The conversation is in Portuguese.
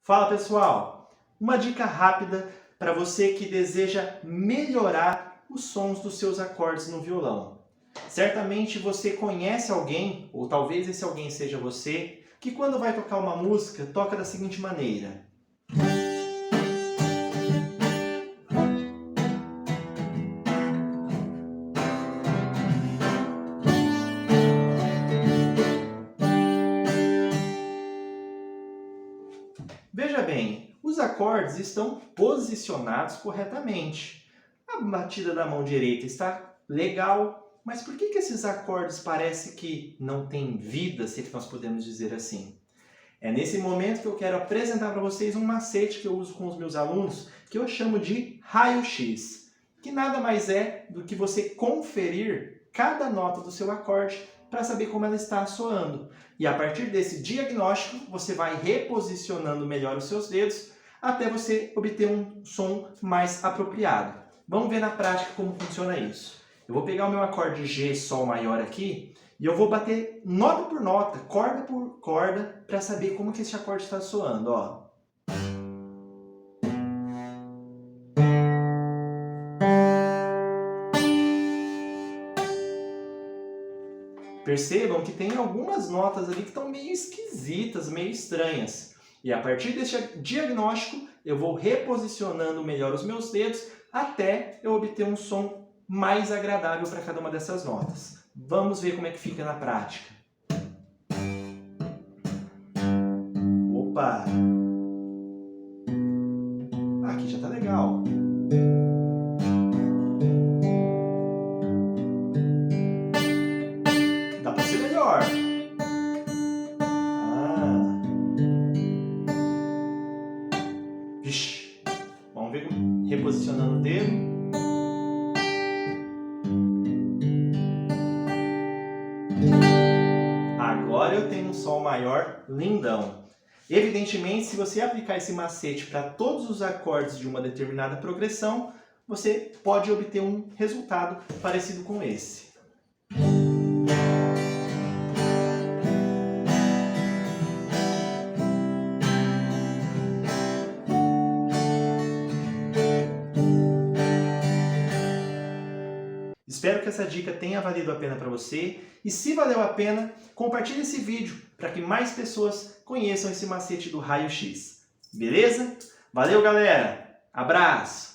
Fala pessoal, uma dica rápida para você que deseja melhorar os sons dos seus acordes no violão. Certamente você conhece alguém, ou talvez esse alguém seja você, que quando vai tocar uma música, toca da seguinte maneira. Veja bem, os acordes estão posicionados corretamente. A batida da mão direita está legal, mas por que esses acordes parece que não têm vida, se é que nós podemos dizer assim? É nesse momento que eu quero apresentar para vocês um macete que eu uso com os meus alunos, que eu chamo de raio-x, que nada mais é do que você conferir cada nota do seu acorde para saber como ela está soando. E a partir desse diagnóstico, você vai reposicionando melhor os seus dedos até você obter um som mais apropriado. Vamos ver na prática como funciona isso. Eu vou pegar o meu acorde G Sol maior aqui e eu vou bater nota por nota, corda por corda, para saber como que esse acorde está soando. Ó. Percebam que tem algumas notas ali que estão meio esquisitas, meio estranhas. E a partir desse diagnóstico, eu vou reposicionando melhor os meus dedos até eu obter um som mais agradável para cada uma dessas notas. Vamos ver como é que fica na prática. Opa! Aqui já está legal. Dá para ser melhor. Vixe. Vamos ver reposicionando o dedo. Agora eu tenho um som maior lindão. Evidentemente, se você aplicar esse macete para todos os acordes de uma determinada progressão, você pode obter um resultado parecido com esse. Espero que essa dica tenha valido a pena para você e se valeu a pena, compartilhe esse vídeo para que mais pessoas conheçam esse macete do raio-x. Beleza? Valeu, galera! Abraço!